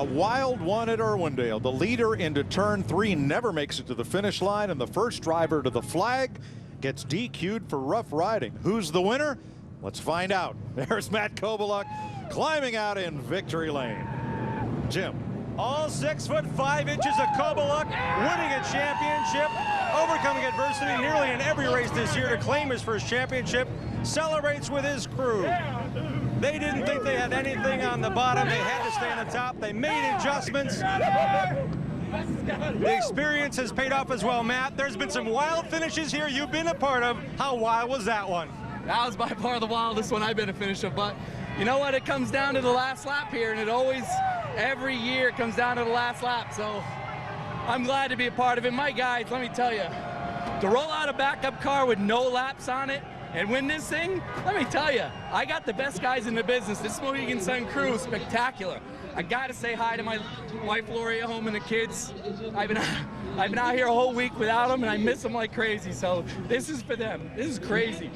A wild one at Irwindale. The leader into turn 3 never makes it to the finish line, and the first driver to the flag gets DQ'd for rough riding. Who's the winner? Let's find out. There's Matt Kobaluk climbing out in victory lane. Jim. All 6'5" of Kobaluk winning a championship, overcoming adversity nearly in every race this year to claim his first championship, celebrates with his crew. They didn't think they had anything on the bottom. They had to stay on the top. They made adjustments. The experience has paid off as well, Matt. There's been some wild finishes here you've been a part of. How wild was that one? That was by far the wildest one I've been a finisher, but you know what? It comes down to the last lap here, and it always, every year, it comes down to the last lap. So I'm glad to be a part of it. My guys, let me tell you, to roll out a backup car with no laps on it and win this thing, let me tell you, I got the best guys in the business. This Mohegan Sun crew is spectacular. I got to say hi to my wife, Lori, at home, and the kids. I've been out here a whole week without them, and I miss them like crazy. So this is for them. This is crazy.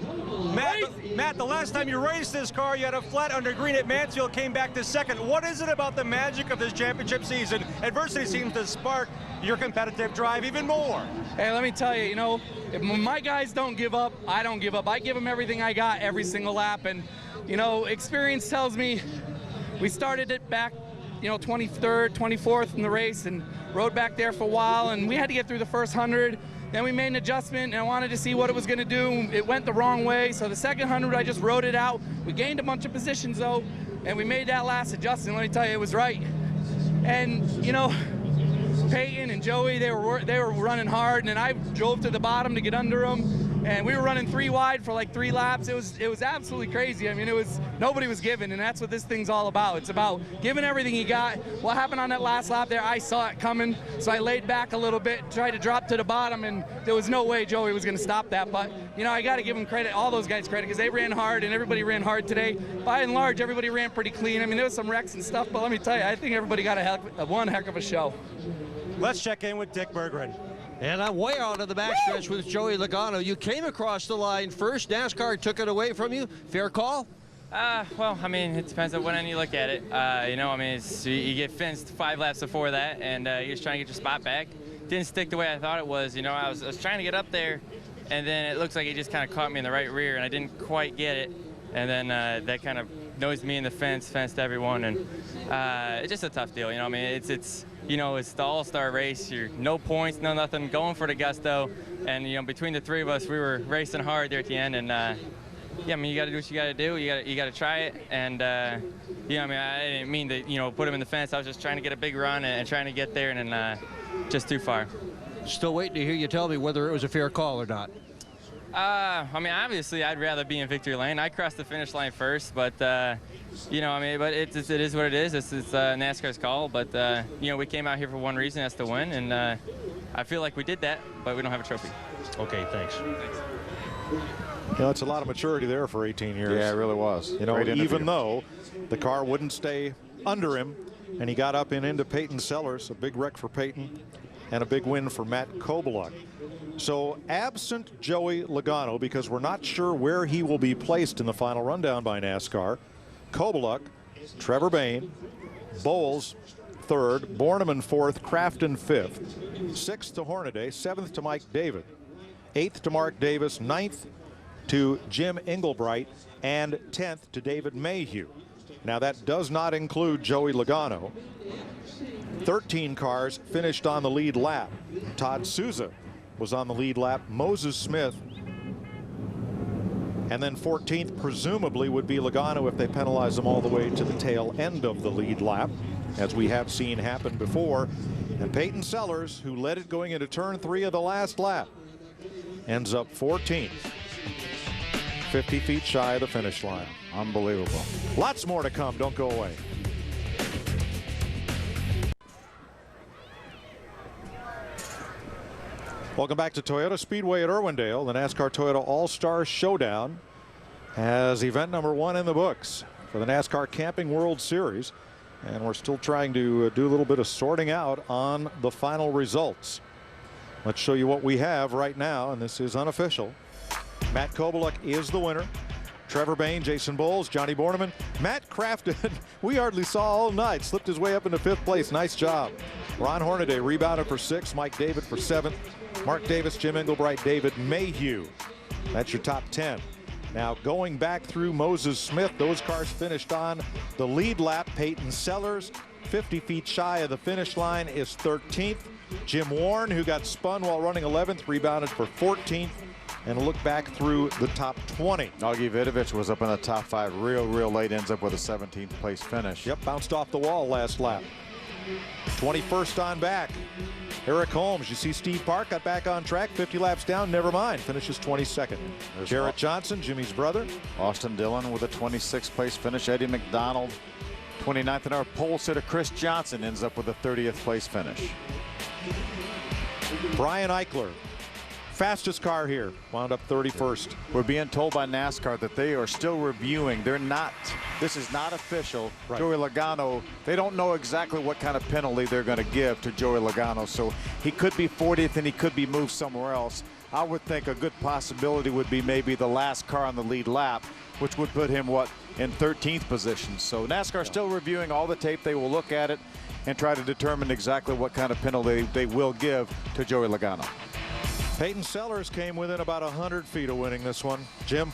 Matt, the last time you raced this car, you had a flat under green at Mansfield, came back to second. What is it about the magic of this championship season? Adversity seems to spark your competitive drive even more. Hey, let me tell you, you know, if my guys don't give up, I don't give up. I give them everything I got every single lap, and, you know, experience tells me we started it back, you know, 23rd, 24th in the race and rode back there for a while, and we had to get through the first 100. Then we made an adjustment, and I wanted to see what it was going to do. It went the wrong way, so the second 100, I just rode it out. We gained a bunch of positions, though, and we made that last adjustment. Let me tell you, it was right. And, you know, Peyton and Joey, they were running hard, and I drove to the bottom to get under them. And we were running 3 wide for like 3 laps. It was absolutely crazy. I mean, nobody was giving, and that's what this thing's all about. It's about giving everything you got. What happened on that last lap there, I saw it coming, so I laid back a little bit, tried to drop to the bottom, and there was no way Joey was going to stop that. But, you know, I got to give them credit, all those guys credit, because they ran hard, and everybody ran hard today. By and large, everybody ran pretty clean. I mean, there was some wrecks and stuff, but let me tell you, I think everybody got one heck of a show. Let's check in with Dick Berggren. And I'm way out of the backstretch with Joey Logano. You came across the line first. NASCAR took it away from you. Fair call? Well, I mean, it depends on when you look at it. You know, I mean, you get fenced 5 laps before that, and you're just trying to get your spot back. Didn't stick the way I thought it was. You know, I was trying to get up there, and then it looks like it just kind of caught me in the right rear, and I didn't quite get it. And then that kind of nosed me in the fenced everyone, and it's just a tough deal. You know, I mean, it's you know, it's the all-star race. You're no points, no nothing, going for the gusto. And, you know, between the 3 of us, we were racing hard there at the end. And, yeah, I mean, you got to do what you got to do. You got to try it. And, you know, I mean, I didn't mean to, you know, put him in the fence. I was just trying to get a big run and trying to get there, and then just too far. Still waiting to hear you tell me whether it was a fair call or not. I mean, obviously, I'd rather be in victory lane. I crossed the finish line first, but, you know, I mean, but it is what it is. It's NASCAR's call, but, you know, we came out here for one reason, that's to win, and I feel like we did that, but we don't have a trophy. Okay, thanks. You know, it's a lot of maturity there for 18 years. Yeah, it really was. You know, even though the car wouldn't stay under him, and he got up and into Peyton Sellers, a big wreck for Peyton, and a big win for Matt Kobaluk. So absent Joey Logano, because we're not sure where he will be placed in the final rundown by NASCAR, Kobaluk, Trevor Bayne, Bowles 3rd, Borneman 4th, Crafton 5th, 6th to Hornaday, 7th to Mike David, 8th to Mark Davis, 9th to Jim Englebright, and 10th to David Mayhew. Now that does not include Joey Logano. 13 cars finished on the lead lap. Todd Souza was on the lead lap. Moses Smith, and then 14th presumably would be Logano if they penalize him all the way to the tail end of the lead lap, as we have seen happen before. And Peyton Sellers, who led it going into turn 3 of the last lap, ends up 14th, 50 feet shy of the finish line. Unbelievable. Lots more to come. Don't go away. Welcome back to Toyota Speedway at Irwindale. The NASCAR Toyota All-Star Showdown has event number 1 in the books for the NASCAR Camping World Series. And we're still trying to do a little bit of sorting out on the final results. Let's show you what we have right now, and this is unofficial. Matt Kobaluk is the winner. Trevor Bain, Jason Bowles, Johnny Borneman, Matt Crafton. We hardly saw all night. Slipped his way up into 5th place. Nice job. Ron Hornaday rebounded for 6th. Mike David for 7th. Mark Davis, Jim Englebright, David Mayhew. That's your top 10. Now going back through Moses Smith, those cars finished on the lead lap. Peyton Sellers, 50 feet shy of the finish line, is 13th. Jim Warren, who got spun while running 11th, rebounded for 14th. And a look back through the top 20. Augie Vidovich was up in the top 5 real late, ends up with a 17th place finish. Yep, bounced off the wall last lap. 21st on back. Eric Holmes, you see Steve Park got back on track, 50 laps down, never mind, finishes 22nd. Jarrett Johnson, Jimmy's brother. Austin Dillon with a 26th place finish. Eddie McDonald, 29th. And our pole sitter Chris Johnson ends up with a 30th place finish. Brian Eichler, fastest car here, wound up 31st. We're being told by NASCAR that they are still reviewing. They're not, this is not official. Right. Joey Logano, they don't know exactly what kind of penalty they're going to give to Joey Logano. So he could be 40th and he could be moved somewhere else. I would think a good possibility would be maybe the last car on the lead lap, which would put him, what, in 13th position. So NASCAR still reviewing all the tape. They will look at it and try to determine exactly what kind of penalty they will give to Joey Logano. Peyton Sellers came within about 100 feet of winning this one. Jim?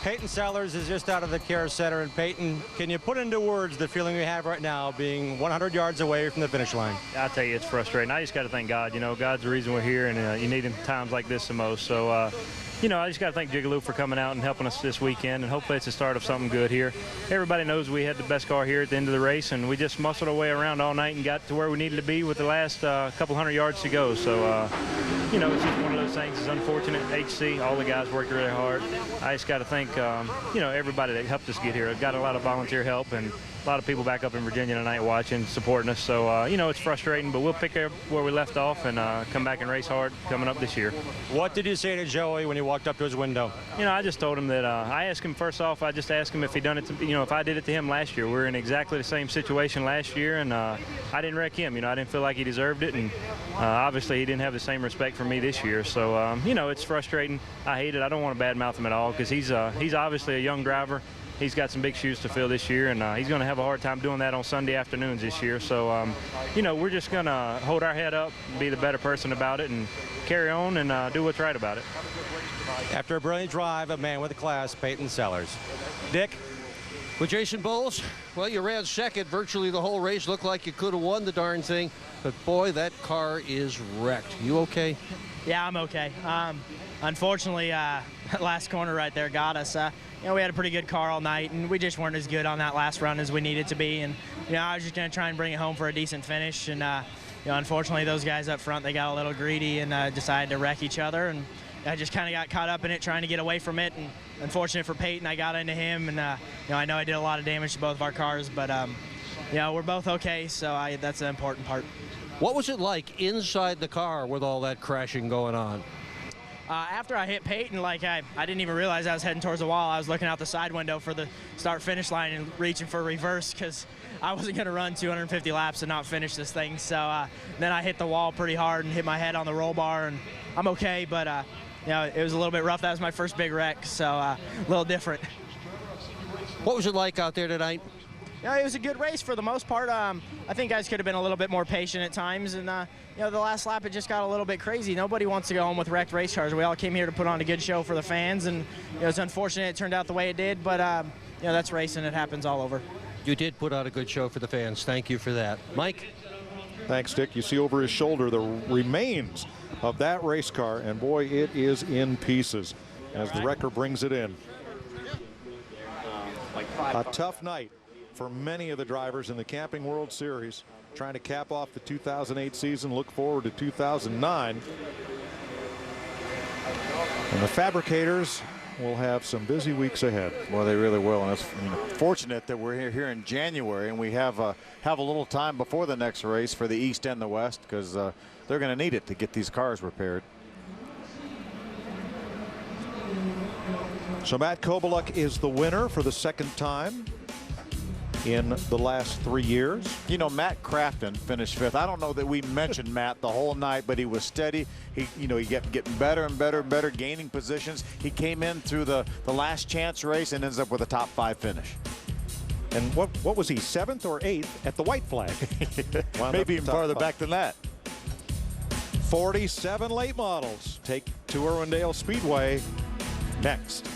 Peyton Sellers is just out of the care center. And Peyton, can you put into words the feeling we have right now being 100 yards away from the finish line? I tell you, it's frustrating. I just got to thank God. You know, God's the reason we're here, and you need him times like this the most. So, you know, I just got to thank Jigaloo for coming out and helping us this weekend, and hopefully it's the start of something good here. Everybody knows we had the best car here at the end of the race, and we just muscled our way around all night and got to where we needed to be with the last couple hundred yards to go. So, you know, it's just one of those things. It's unfortunate. HC, all the guys worked really hard. I just got to thank, you know, everybody that helped us get here. I've got a lot of volunteer help and a lot of people back up in Virginia tonight watching, supporting us. So, you know, it's frustrating, but we'll pick up where we left off and come back and race hard coming up this year. What did you say to Joey when you walked up to his window? You know, I just told him that I asked him first off, I just asked him if he done it to, you know, if I did it to him last year. We were in exactly the same situation last year, and I didn't wreck him. You know, I didn't feel like he deserved it, and obviously he didn't have the same respect for me this year. So, you know, it's frustrating. I hate it. I don't want to badmouth him at all because he's obviously a young driver. He's got some big shoes to fill this year, and he's going to have a hard time doing that on Sunday afternoons this year. So, you know, we're just going to hold our head up, be the better person about it, and carry on and do what's right about it. After a brilliant drive, a man with a class, Peyton Sellers. Dick? With Jason Bowles, well, you ran second virtually the whole race. Looked like you could have won the darn thing, but boy, that car is wrecked. You okay? Yeah, I'm okay. Unfortunately, that last corner right there got us. You know, we had a pretty good car all night, and we just weren't as good on that last run as we needed to be. And, you know, I was just going to try and bring it home for a decent finish. And, you know, unfortunately, those guys up front, they got a little greedy and decided to wreck each other. And I just kind of got caught up in it, trying to get away from it. And unfortunate for Peyton, I got into him. And, you know, I know I did a lot of damage to both of our cars, but, you know, we're both okay, so that's the important part. What was it like inside the car with all that crashing going on? After I hit Peyton, like I didn't even realize I was heading towards the wall. I was looking out the side window for the start-finish line and reaching for reverse because I wasn't going to run 250 laps and not finish this thing. So then I hit the wall pretty hard and hit my head on the roll bar, and I'm okay, but you know, it was a little bit rough. That was my first big wreck, so a little different. What was it like out there tonight? Yeah, it was a good race for the most part. I think guys could have been a little bit more patient at times, and you know, the last lap it just got a little bit crazy. Nobody wants to go home with wrecked race cars. We all came here to put on a good show for the fans, and you know, it's unfortunate it turned out the way it did, but you know, that's racing. It happens all over. You did put on a good show for the fans. Thank you for that. Mike? Thanks, Dick. You see over his shoulder the remains of that race car, and boy, it is in pieces as the wrecker brings it in. A tough night for many of the drivers in the Camping World Series, trying to cap off the 2008 season, look forward to 2009. And the fabricators will have some busy weeks ahead. Well, they really will, and it's fortunate that we're here in January and we have a little time before the next race for the East and the West, because they're going to need it to get these cars repaired. So Matt Kobaluk is the winner for the second time. in the last 3 years. You know, Matt Crafton finished 5th. I don't know that we mentioned Matt the whole night, but he was steady. He kept getting better and better and better, gaining positions. He came in through the last chance race and ends up with a top 5 finish. And what was he, 7th or 8th at the white flag? Maybe even farther back than that. 47 late models take to Irwindale Speedway next.